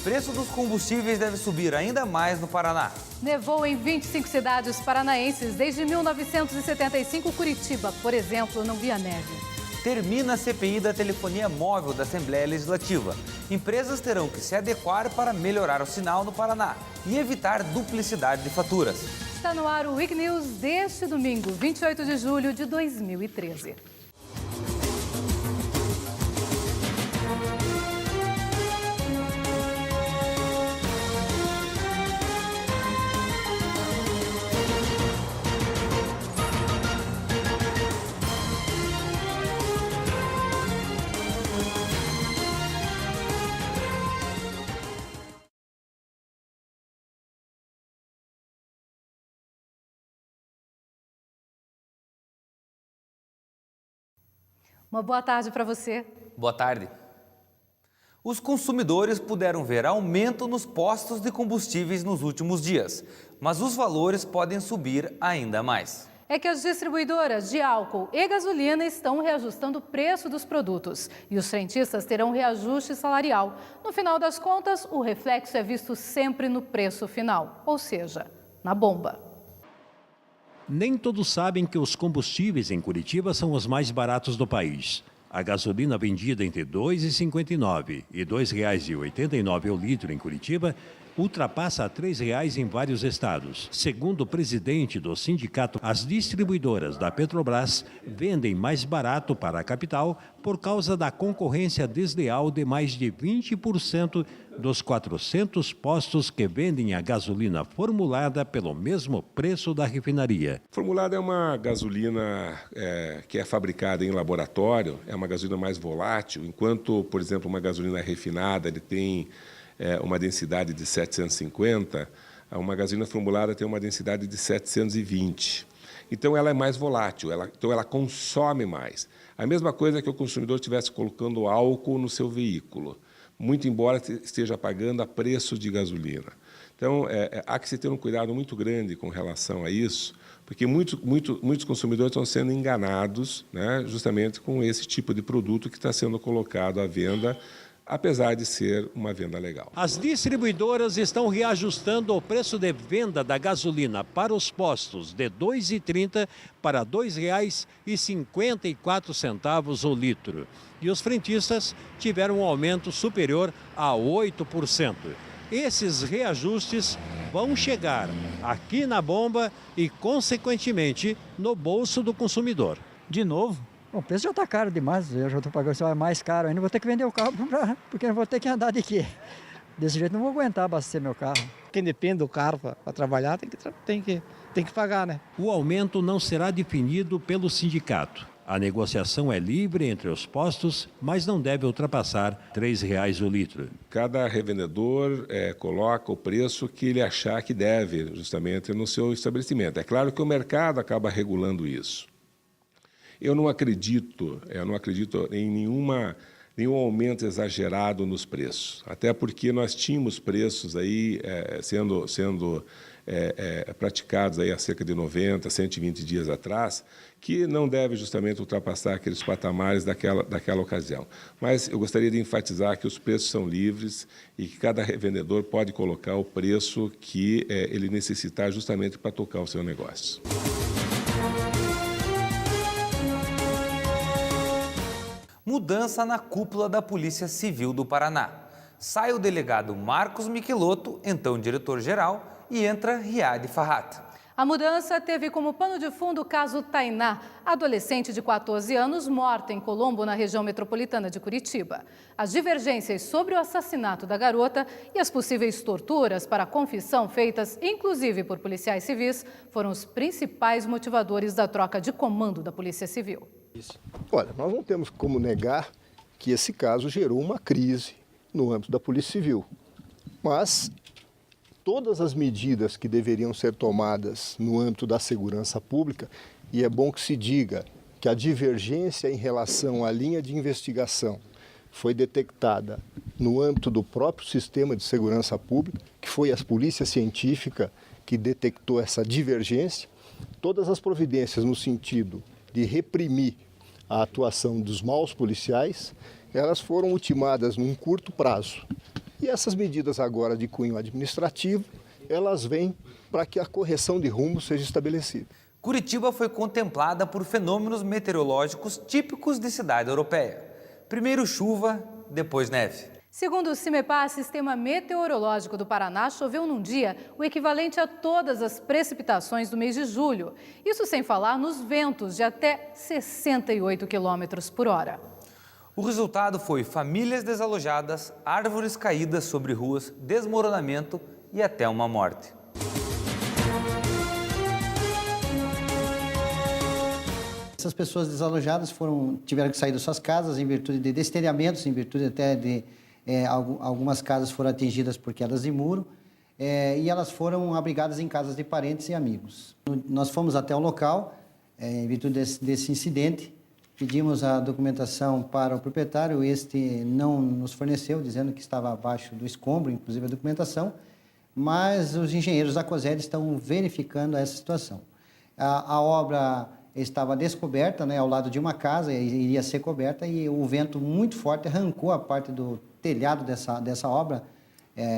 Preço dos combustíveis deve subir ainda mais no Paraná. Nevou em 25 cidades paranaenses desde 1975. Curitiba, por exemplo, não via neve. Termina a CPI da telefonia móvel da Assembleia Legislativa. Empresas terão que se adequar para melhorar o sinal no Paraná e evitar duplicidade de faturas. Está no ar o Week News deste domingo, 28 de julho de 2013. Uma boa tarde para você. Boa tarde. Os consumidores puderam ver aumento nos postos de combustíveis nos últimos dias, mas os valores podem subir ainda mais. É que as distribuidoras de álcool e gasolina estão reajustando o preço dos produtos e os frentistas terão reajuste salarial. No final das contas, o reflexo é visto sempre no preço final, ou seja, na bomba. Nem todos sabem que os combustíveis em Curitiba são os mais baratos do país. A gasolina vendida entre R$ 2,59 e R$ 2,89 o litro em Curitiba ultrapassa R$ 3,00 em vários estados. Segundo o presidente do sindicato, as distribuidoras da Petrobras vendem mais barato para a capital por causa da concorrência desleal de mais de 20% dos 400 postos que vendem a gasolina formulada pelo mesmo preço da refinaria. Formulada é uma gasolina que é fabricada em laboratório, é uma gasolina mais volátil, enquanto, por exemplo, uma gasolina refinada ele tem uma densidade de 750, uma gasolina formulada tem uma densidade de 720. Então, ela é mais volátil, então ela consome mais. A mesma coisa que o consumidor estivesse colocando álcool no seu veículo, muito embora esteja pagando a preço de gasolina. Então, há que se ter um cuidado muito grande com relação a isso, porque muitos consumidores estão sendo enganados, né, justamente com esse tipo de produto que está sendo colocado à venda, apesar de ser uma venda legal. As distribuidoras estão reajustando o preço de venda da gasolina para os postos de R$ 2,30 para R$ 2,54 o litro. E os frentistas tiveram um aumento superior a 8%. Esses reajustes vão chegar aqui na bomba e, consequentemente, no bolso do consumidor. De novo? O preço já está caro demais, eu já estou pagando mais caro ainda, vou ter que vender o carro porque eu vou ter que andar de quê? Desse jeito não vou aguentar abastecer meu carro. Quem depende do carro para trabalhar tem que pagar, né? O aumento não será definido pelo sindicato. A negociação é livre entre os postos, mas não deve ultrapassar R$ 3,00 o litro. Cada revendedor coloca o preço que ele achar que deve, justamente no seu estabelecimento. É claro que o mercado acaba regulando isso. Eu não acredito em nenhum aumento exagerado nos preços, até porque nós tínhamos preços aí sendo praticados aí há cerca de 90, 120 dias atrás, que não deve justamente ultrapassar aqueles patamares daquela ocasião. Mas eu gostaria de enfatizar que os preços são livres e que cada revendedor pode colocar o preço que ele necessitar justamente para tocar o seu negócio. Mudança na cúpula da Polícia Civil do Paraná. Sai o delegado Marcos Michelotto, então diretor-geral, e entra Riad Farhat. A mudança teve como pano de fundo o caso Tainá, adolescente de 14 anos morta em Colombo, na região metropolitana de Curitiba. As divergências sobre o assassinato da garota e as possíveis torturas para a confissão feitas, inclusive por policiais civis, foram os principais motivadores da troca de comando da Polícia Civil. Olha, nós não temos como negar que esse caso gerou uma crise no âmbito da Polícia Civil, mas todas as medidas que deveriam ser tomadas no âmbito da segurança pública, e é bom que se diga que a divergência em relação à linha de investigação foi detectada no âmbito do próprio sistema de segurança pública, que foi a Polícia Científica que detectou essa divergência, todas as providências no sentido de reprimir a atuação dos maus policiais, elas foram ultimadas num curto prazo. E essas medidas agora de cunho administrativo, elas vêm para que a correção de rumo seja estabelecida. Curitiba foi contemplada por fenômenos meteorológicos típicos de cidade europeia. Primeiro chuva, depois neve. Segundo o CIMEPAR, Sistema Meteorológico do Paraná, choveu num dia o equivalente a todas as precipitações do mês de julho. Isso sem falar nos ventos de até 68 km por hora. O resultado foi famílias desalojadas, árvores caídas sobre ruas, desmoronamento e até uma morte. Essas pessoas desalojadas tiveram que sair das suas casas em virtude de destelhamentos, em virtude até de algumas casas foram atingidas por quedas de muro e elas foram abrigadas em casas de parentes e amigos. Nós fomos até o local, em virtude desse incidente, pedimos a documentação para o proprietário, este não nos forneceu, dizendo que estava abaixo do escombro, inclusive a documentação, mas os engenheiros da COSED estão verificando essa situação. A obra estava descoberta, ao lado de uma casa, iria ser coberta, e o vento muito forte arrancou a parte do telhado dessa obra,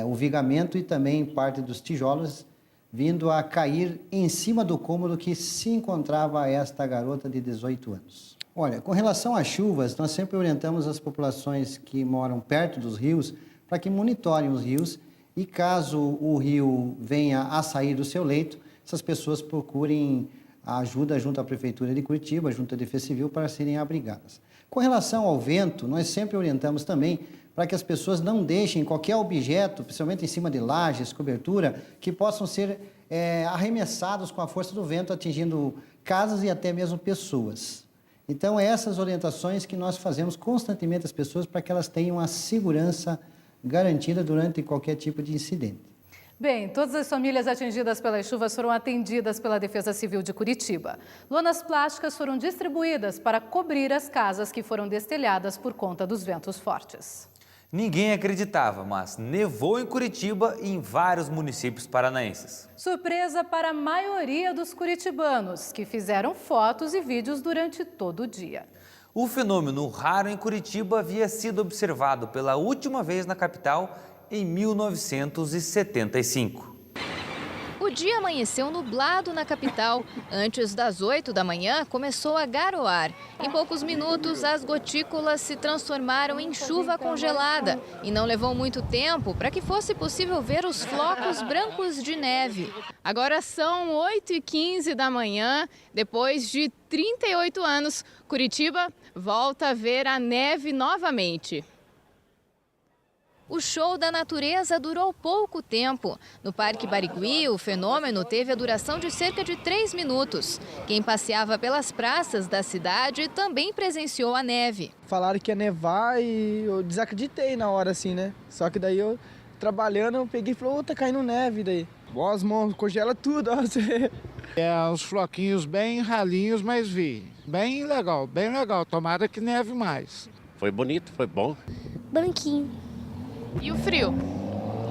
o vigamento e também parte dos tijolos, vindo a cair em cima do cômodo que se encontrava esta garota de 18 anos. Olha, com relação às chuvas, nós sempre orientamos as populações que moram perto dos rios para que monitorem os rios e caso o rio venha a sair do seu leito, essas pessoas procurem a ajuda junto à Prefeitura de Curitiba, junto à Defesa Civil, para serem abrigadas. Com relação ao vento, nós sempre orientamos também para que as pessoas não deixem qualquer objeto, principalmente em cima de lajes, cobertura, que possam ser arremessados com a força do vento, atingindo casas e até mesmo pessoas. Então, essas orientações que nós fazemos constantemente às pessoas para que elas tenham a segurança garantida durante qualquer tipo de incidente. Bem, todas as famílias atingidas pelas chuvas foram atendidas pela Defesa Civil de Curitiba. Lonas plásticas foram distribuídas para cobrir as casas que foram destelhadas por conta dos ventos fortes. Ninguém acreditava, mas nevou em Curitiba e em vários municípios paranaenses. Surpresa para a maioria dos curitibanos, que fizeram fotos e vídeos durante todo o dia. O fenômeno raro em Curitiba havia sido observado pela última vez na capital em 1975. O dia amanheceu nublado na capital. Antes das 8 da manhã, começou a garoar. Em poucos minutos, as gotículas se transformaram em chuva congelada. E não levou muito tempo para que fosse possível ver os flocos brancos de neve. Agora são 8h15 da manhã. Depois de 38 anos, Curitiba volta a ver a neve novamente. O show da natureza durou pouco tempo. No Parque Barigui, o fenômeno teve a duração de cerca de 3 minutos. Quem passeava pelas praças da cidade também presenciou a neve. Falaram que ia nevar e eu desacreditei na hora, assim, né? Só que daí eu, trabalhando, eu peguei e falei, tá caindo neve daí. Ó, as mãos, congela tudo, ó. Uns floquinhos bem ralinhos, mas vi. Bem legal, bem legal. Tomara que neve mais. Foi bonito, foi bom. Branquinho. E o frio?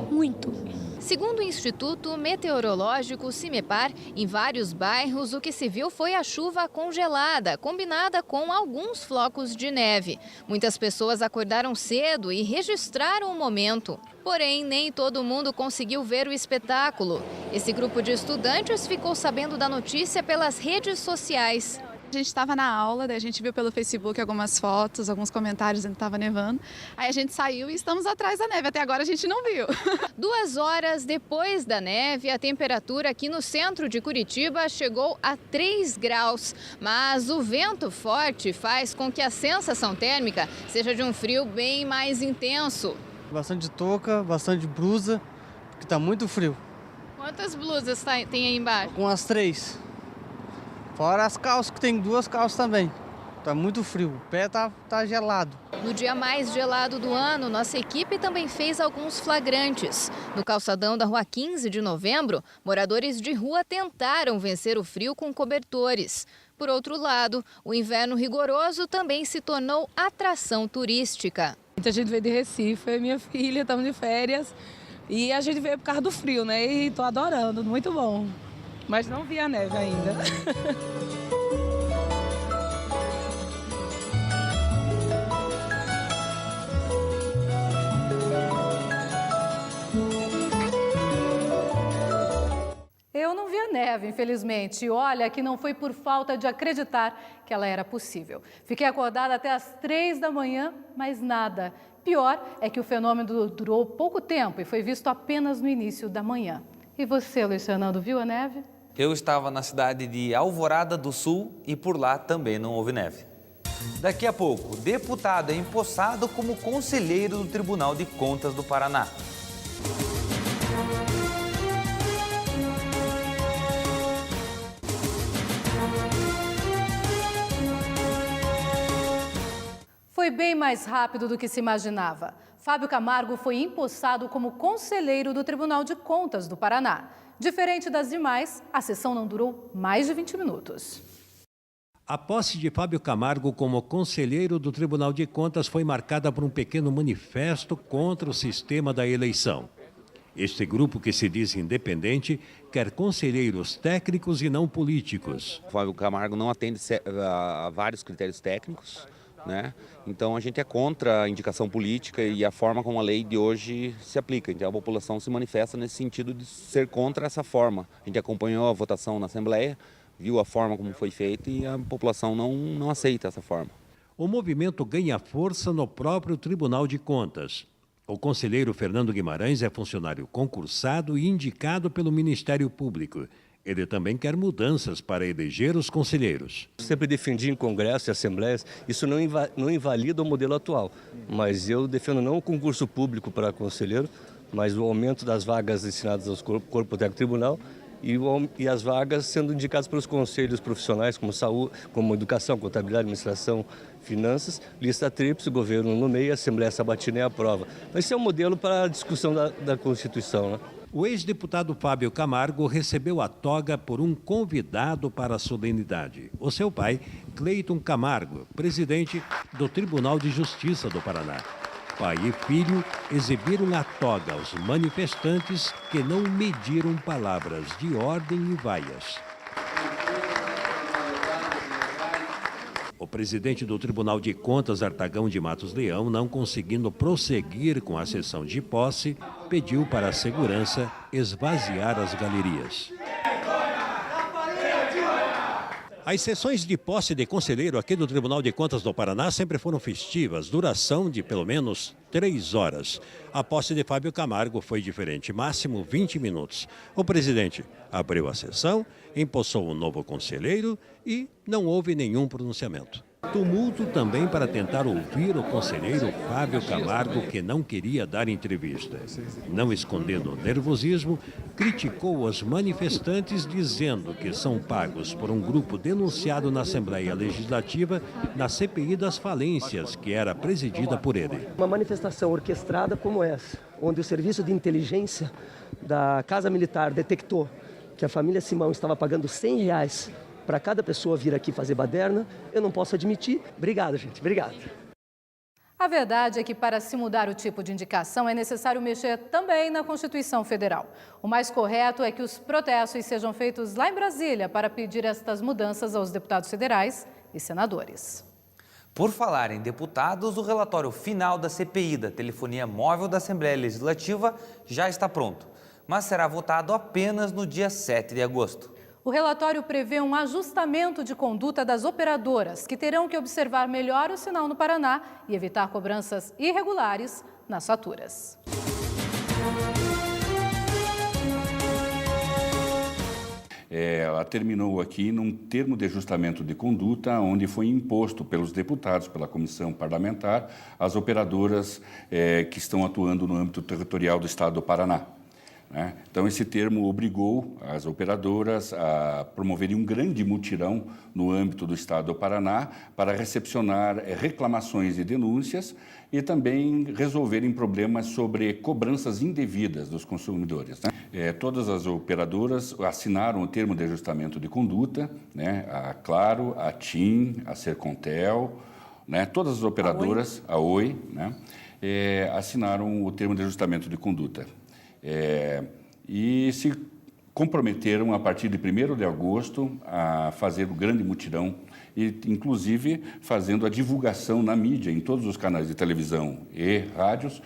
Muito. Segundo o Instituto Meteorológico CIMEPAR, em vários bairros o que se viu foi a chuva congelada, combinada com alguns flocos de neve. Muitas pessoas acordaram cedo e registraram o momento. Porém, nem todo mundo conseguiu ver o espetáculo. Esse grupo de estudantes ficou sabendo da notícia pelas redes sociais. A gente estava na aula, daí a gente viu pelo Facebook algumas fotos, alguns comentários dizendo que estava nevando. Aí a gente saiu e estamos atrás da neve. Até agora a gente não viu. 2 horas depois da neve, a temperatura aqui no centro de Curitiba chegou a 3 graus. Mas o vento forte faz com que a sensação térmica seja de um frio bem mais intenso. Bastante touca, bastante blusa, porque está muito frio. Quantas blusas tem aí embaixo? Com as 3. Fora as calças, que tem 2 calças também. Tá muito frio, o pé tá gelado. No dia mais gelado do ano, nossa equipe também fez alguns flagrantes. No calçadão da Rua 15 de Novembro, moradores de rua tentaram vencer o frio com cobertores. Por outro lado, o inverno rigoroso também se tornou atração turística. Muita gente veio de Recife, minha filha, estamos de férias. E a gente veio por causa do frio, né? E tô adorando, muito bom. Mas não vi a neve ainda. neve, infelizmente. E olha que não foi por falta de acreditar que ela era possível. Fiquei acordada até às 3 da manhã, mas nada. Pior é que o fenômeno durou pouco tempo e foi visto apenas no início da manhã. E você, Luiz Fernando, viu a neve? Eu estava na cidade de Alvorada do Sul e por lá também não houve neve. Daqui a pouco, deputado é empossado como conselheiro do Tribunal de Contas do Paraná. Foi bem mais rápido do que se imaginava. Fábio Camargo foi empossado como conselheiro do Tribunal de Contas do Paraná. Diferente das demais, a sessão não durou mais de 20 minutos. A posse de Fábio Camargo como conselheiro do Tribunal de Contas foi marcada por um pequeno manifesto contra o sistema da eleição. Este grupo, que se diz independente, quer conselheiros técnicos e não políticos. Fábio Camargo não atende a vários critérios técnicos, né? Então a gente é contra a indicação política e a forma como a lei de hoje se aplica. Então a população se manifesta nesse sentido de ser contra essa forma. A gente acompanhou a votação na Assembleia, viu a forma como foi feita e a população não aceita essa forma. O movimento ganha força no próprio Tribunal de Contas. O conselheiro Fernando Guimarães é funcionário concursado e indicado pelo Ministério Público. Ele também quer mudanças para eleger os conselheiros. Sempre defendi em congresso e assembleias, isso não invalida o modelo atual. Mas eu defendo não o concurso público para conselheiro, mas o aumento das vagas destinadas ao corpo técnico do tribunal e as vagas sendo indicadas pelos conselhos profissionais, como saúde, como educação, contabilidade, administração, finanças, lista tríplice, governo no meio, assembleia sabatina e aprova. Mas esse é um modelo para a discussão da Constituição, né? O ex-deputado Fábio Camargo recebeu a toga por um convidado para a solenidade. O seu pai, Cleiton Camargo, presidente do Tribunal de Justiça do Paraná. Pai e filho exibiram a toga aos manifestantes que não mediram palavras de ordem e vaias. O presidente do Tribunal de Contas, Artagão de Matos Leão, não conseguindo prosseguir com a sessão de posse, pediu para a segurança esvaziar as galerias. As sessões de posse de conselheiro aqui do Tribunal de Contas do Paraná sempre foram festivas, duração de pelo menos 3 horas. A posse de Fábio Camargo foi diferente, máximo 20 minutos. O presidente abriu a sessão, empossou um novo conselheiro e não houve nenhum pronunciamento. Tumulto também para tentar ouvir o conselheiro Fábio Camargo, que não queria dar entrevista. Não escondendo o nervosismo, criticou os manifestantes dizendo que são pagos por um grupo denunciado na Assembleia Legislativa na CPI das falências, que era presidida por ele. Uma manifestação orquestrada como essa, onde o serviço de inteligência da Casa Militar detectou que a família Simão estava pagando R$100 para cada pessoa vir aqui fazer baderna, eu não posso admitir. Obrigado, gente. Obrigado. A verdade é que para se mudar o tipo de indicação é necessário mexer também na Constituição Federal. O mais correto é que os protestos sejam feitos lá em Brasília para pedir estas mudanças aos deputados federais e senadores. Por falar em deputados, o relatório final da CPI da telefonia móvel da Assembleia Legislativa já está pronto, mas será votado apenas no dia 7 de agosto. O relatório prevê um ajustamento de conduta das operadoras, que terão que observar melhor o sinal no Paraná e evitar cobranças irregulares nas faturas. Ela terminou aqui num termo de ajustamento de conduta, onde foi imposto pelos deputados, pela comissão parlamentar, as operadoras que estão atuando no âmbito territorial do Estado do Paraná. Então, esse termo obrigou as operadoras a promoverem um grande mutirão no âmbito do Estado do Paraná para recepcionar reclamações e denúncias e também resolverem problemas sobre cobranças indevidas dos consumidores. Todas as operadoras assinaram o termo de ajustamento de conduta, a Claro, a TIM, a Sercontel, todas as operadoras, a Oi, assinaram o termo de ajustamento de conduta. E se comprometeram, a partir de 1º de agosto, a fazer o grande mutirão e, inclusive, fazendo a divulgação na mídia, em todos os canais de televisão e rádios,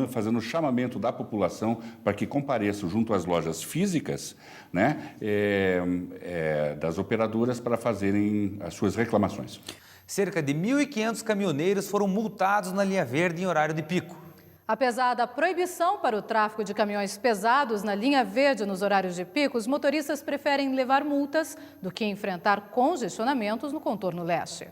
fazendo o chamamento da população para que compareçam junto às lojas físicas, né, das operadoras para fazerem as suas reclamações. Cerca de 1.500 caminhoneiros foram multados na linha verde em horário de pico. Apesar da proibição para o tráfego de caminhões pesados na linha verde nos horários de pico, os motoristas preferem levar multas do que enfrentar congestionamentos no contorno leste.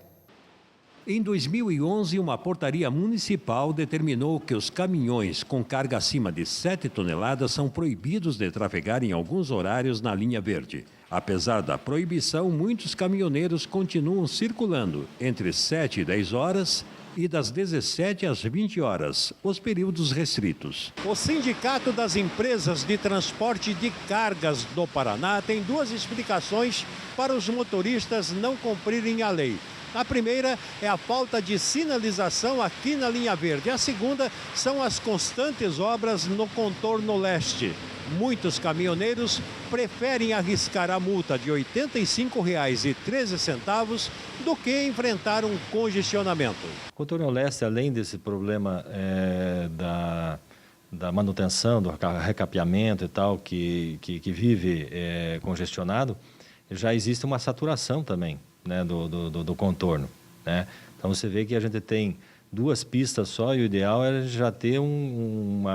Em 2011, uma portaria municipal determinou que os caminhões com carga acima de 7 toneladas são proibidos de trafegar em alguns horários na linha verde. Apesar da proibição, muitos caminhoneiros continuam circulando entre 7 e 10 horas e das 17 às 20 horas, os períodos restritos. O Sindicato das Empresas de Transporte de Cargas do Paraná tem 2 explicações para os motoristas não cumprirem a lei. A primeira é a falta de sinalização aqui na linha verde. A segunda são as constantes obras no contorno leste. Muitos caminhoneiros preferem arriscar a multa de R$ 85,13 do que enfrentar um congestionamento. O contorno leste, além desse problema da manutenção, do recapeamento e tal, que vive congestionado, já existe uma saturação também, né, do contorno, né? Então você vê que a gente tem 2 pistas só e o ideal é já ter um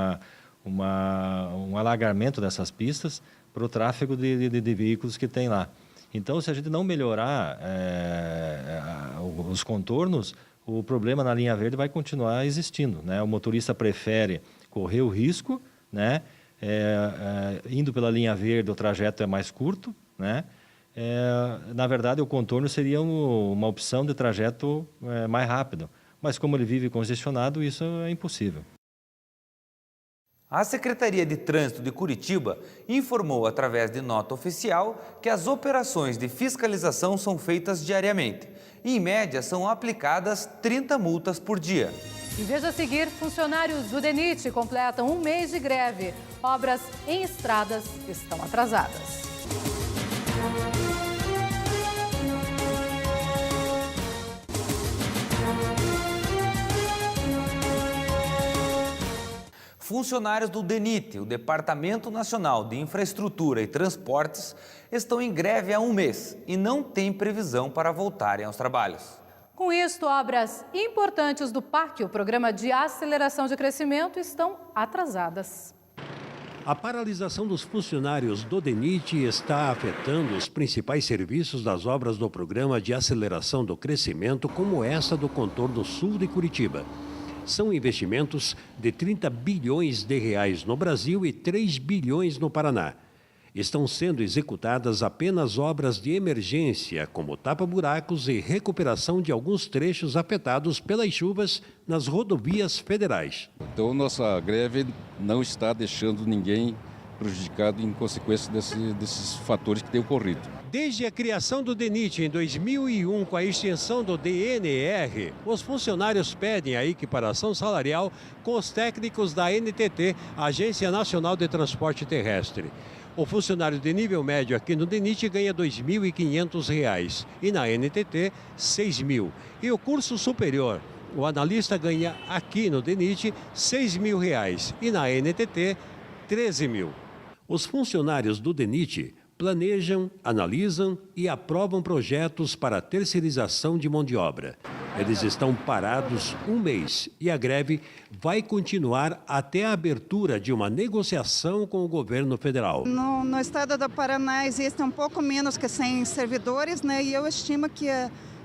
alargamento dessas pistas para o tráfego de veículos que tem lá. Então, se a gente não melhorar os contornos, o problema na linha verde vai continuar existindo, né? O motorista prefere correr o risco, né? Indo pela linha verde, o trajeto é mais curto, né? Na verdade, o contorno seria uma opção de trajeto mais rápido. Mas como ele vive congestionado, isso é impossível. A Secretaria de Trânsito de Curitiba informou através de nota oficial que as operações de fiscalização são feitas diariamente. E, em média, são aplicadas 30 multas por dia. E veja a seguir, funcionários do DENIT completam 1 mês de greve. Obras em estradas estão atrasadas. Funcionários do DENIT, o Departamento Nacional de Infraestrutura e Transportes, estão em greve há 1 mês e não têm previsão para voltarem aos trabalhos. Com isto, obras importantes do PAC, o Programa de Aceleração de Crescimento, estão atrasadas. A paralisação dos funcionários do DENIT está afetando os principais serviços das obras do Programa de Aceleração do Crescimento, como essa do contorno sul de Curitiba. São investimentos de 30 bilhões de reais no Brasil e 3 bilhões no Paraná. Estão sendo executadas apenas obras de emergência, como tapa-buracos e recuperação de alguns trechos afetados pelas chuvas nas rodovias federais. Então, nossa greve não está deixando ninguém prejudicado em consequência desses fatores que têm ocorrido. Desde a criação do DENIT em 2001, com a extinção do DNR, os funcionários pedem a equiparação salarial com os técnicos da NTT, Agência Nacional de Transporte Terrestre. O funcionário de nível médio aqui no DENIT ganha R$ 2.500 e na NTT R$ 6.000. E o curso superior, o analista ganha aqui no DENIT R$ 6.000 e na NTT R$ 13.000. Os funcionários do DENIT planejam, analisam e aprovam projetos para terceirização de mão de obra. Eles estão parados 1 mês e a greve vai continuar até a abertura de uma negociação com o governo federal. No estado do Paraná existe um pouco menos que 100 servidores, né? E eu estimo que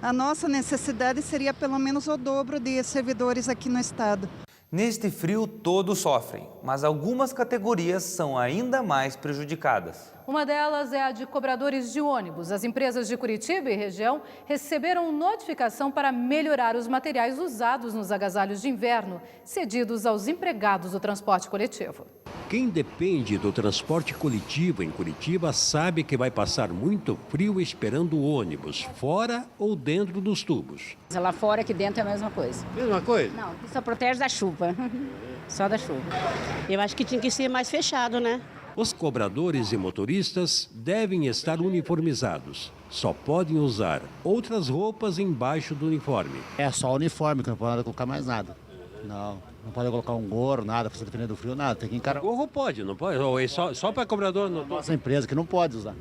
a nossa necessidade seria pelo menos o dobro de servidores aqui no estado. Neste frio, todos sofrem, mas algumas categorias são ainda mais prejudicadas. Uma delas é a de cobradores de ônibus. As empresas de Curitiba e região receberam notificação para melhorar os materiais usados nos agasalhos de inverno, cedidos aos empregados do transporte coletivo. Quem depende do transporte coletivo em Curitiba sabe que vai passar muito frio esperando o ônibus, fora ou dentro dos tubos. Lá fora, aqui dentro é a mesma coisa. Mesma coisa? Não, aqui só protege da chuva, só da chuva. Eu acho que tinha que ser mais fechado, né? Os cobradores e motoristas devem estar uniformizados. Só podem usar outras roupas embaixo do uniforme. É só o uniforme, que não pode colocar mais nada. Não pode colocar um gorro, nada, para se defender do frio, nada. Tem que encarar. Gorro pode, não pode? Ou é só para cobrador? Nossa empresa que não pode usar.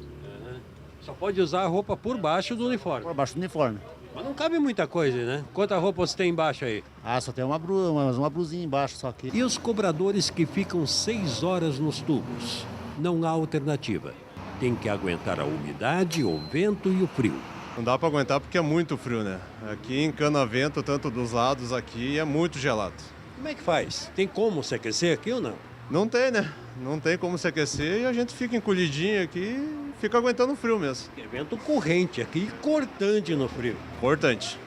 Só pode usar a roupa por baixo do uniforme. Por baixo do uniforme. Mas não cabe muita coisa, né? Quanta roupa você tem embaixo aí? Só tem uma blusinha embaixo só aqui. E os cobradores que ficam 6 horas nos tubos? Não há alternativa. Tem que aguentar a umidade, o vento e o frio. Não dá para aguentar porque é muito frio, né? Aqui em Cana-Vento, tanto dos lados aqui, é muito gelado. Como é que faz? Tem como se aquecer aqui ou não? Não tem, né? Não tem como se aquecer e a gente fica encolhidinho aqui e fica aguentando o frio mesmo. É vento corrente aqui, cortante no frio. Cortante,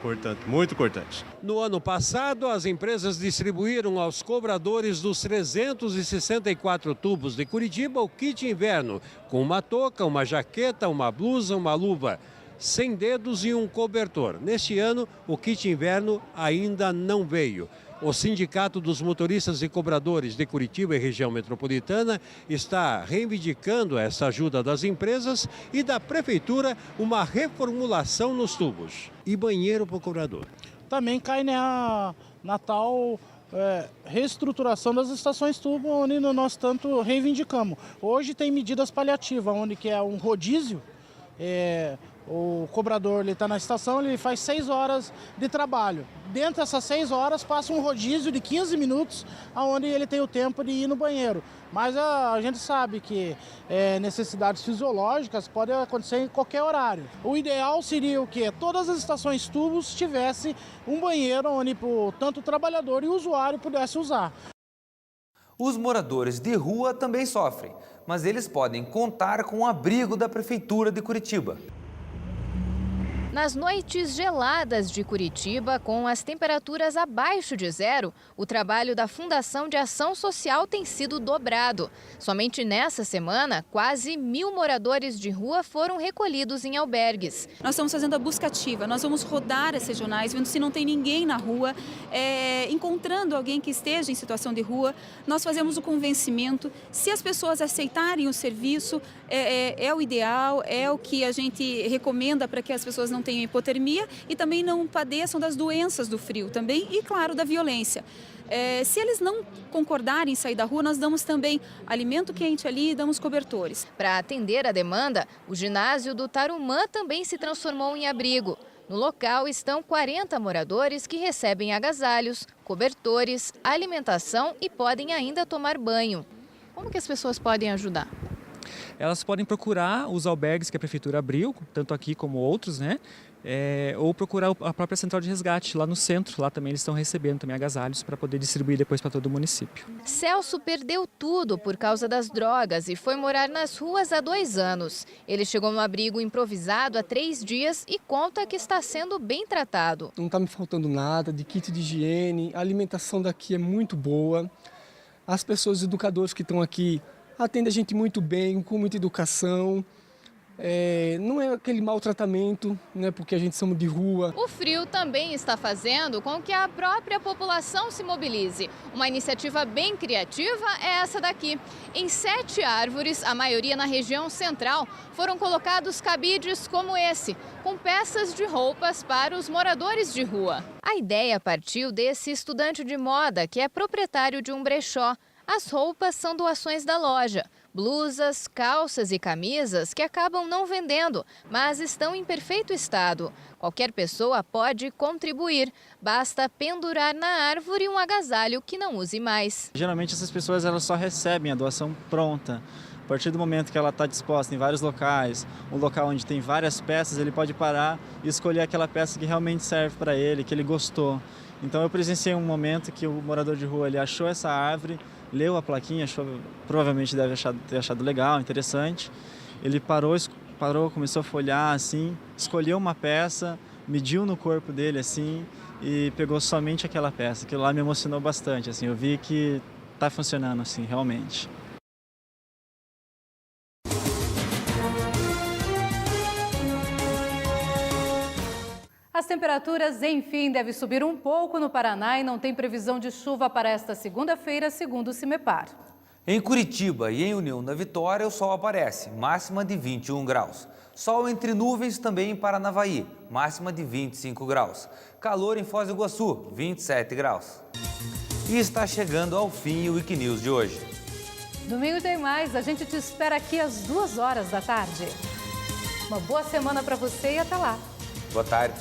muito cortante. No ano passado, as empresas distribuíram aos cobradores dos 364 tubos de Curitiba o kit inverno, com uma touca, uma jaqueta, uma blusa, uma luva, 100 dedos e um cobertor. Neste ano, o kit inverno ainda não veio. O Sindicato dos Motoristas e Cobradores de Curitiba e região metropolitana está reivindicando essa ajuda das empresas e da Prefeitura uma reformulação nos tubos. E banheiro para o cobrador. Também cai na tal reestruturação das estações tubo, onde nós tanto reivindicamos. Hoje tem medidas paliativas, onde que é um rodízio. O cobrador está na estação, ele faz 6 horas de trabalho. Dentro dessas 6 horas passa um rodízio de 15 minutos, onde ele tem o tempo de ir no banheiro. Mas a gente sabe que necessidades fisiológicas podem acontecer em qualquer horário. O ideal seria o quê? Todas as estações tubos tivessem um banheiro onde tanto o trabalhador e o usuário pudessem usar. Os moradores de rua também sofrem, mas eles podem contar com o abrigo da Prefeitura de Curitiba. Nas noites geladas de Curitiba, com as temperaturas abaixo de zero, o trabalho da Fundação de Ação Social tem sido dobrado. Somente nessa semana, quase 1.000 moradores de rua foram recolhidos em albergues. Nós estamos fazendo a busca ativa, nós vamos rodar as regionais, vendo se não tem ninguém na rua, encontrando alguém que esteja em situação de rua. Nós fazemos o convencimento, se as pessoas aceitarem o serviço, é o ideal, é o que a gente recomenda para que as pessoas não tenham hipotermia e também não padeçam das doenças do frio também e, claro, da violência. Se eles não concordarem em sair da rua, nós damos também alimento quente ali e damos cobertores. Para atender a demanda, o ginásio do Tarumã também se transformou em abrigo. No local estão 40 moradores que recebem agasalhos, cobertores, alimentação e podem ainda tomar banho. Como que as pessoas podem ajudar? Elas podem procurar os albergues que a Prefeitura abriu, tanto aqui como outros, né? Ou procurar a própria central de resgate lá no centro. Lá também eles estão recebendo também agasalhos para poder distribuir depois para todo o município. Celso perdeu tudo por causa das drogas e foi morar nas ruas há 2 anos. Ele chegou no abrigo improvisado há 3 dias e conta que está sendo bem tratado. Não está me faltando nada de kit de higiene, a alimentação daqui é muito boa. As pessoas, os educadores que estão aqui, atendem a gente muito bem, com muita educação. Não é aquele maltratamento, né, porque a gente somos de rua. O frio também está fazendo com que a própria população se mobilize. Uma iniciativa bem criativa é essa daqui. Em 7 árvores, a maioria na região central, foram colocados cabides como esse, com peças de roupas para os moradores de rua. A ideia partiu desse estudante de moda, que é proprietário de um brechó. As roupas são doações da loja. Blusas, calças e camisas que acabam não vendendo, mas estão em perfeito estado. Qualquer pessoa pode contribuir. Basta pendurar na árvore um agasalho que não use mais. Geralmente essas pessoas elas só recebem a doação pronta. A partir do momento que ela está disposta em vários locais, um local onde tem várias peças, ele pode parar e escolher aquela peça que realmente serve para ele, que ele gostou. Então eu presenciei um momento que o morador de rua ele achou essa árvore, leu a plaquinha, provavelmente deve ter achado legal, interessante. Ele parou, começou a folhear assim, escolheu uma peça, mediu no corpo dele assim e pegou somente aquela peça. Aquilo lá me emocionou bastante, assim, eu vi que está funcionando assim, realmente. As temperaturas, enfim, devem subir um pouco no Paraná e não tem previsão de chuva para esta segunda-feira, segundo o CIMEPAR. Em Curitiba e em União da Vitória, o sol aparece, máxima de 21 graus. Sol entre nuvens também em Paranavaí, máxima de 25 graus. Calor em Foz do Iguaçu, 27 graus. E está chegando ao fim o Wikinews de hoje. Domingo tem mais, a gente te espera aqui às 2 horas da tarde. Uma boa semana para você e até lá. Boa tarde.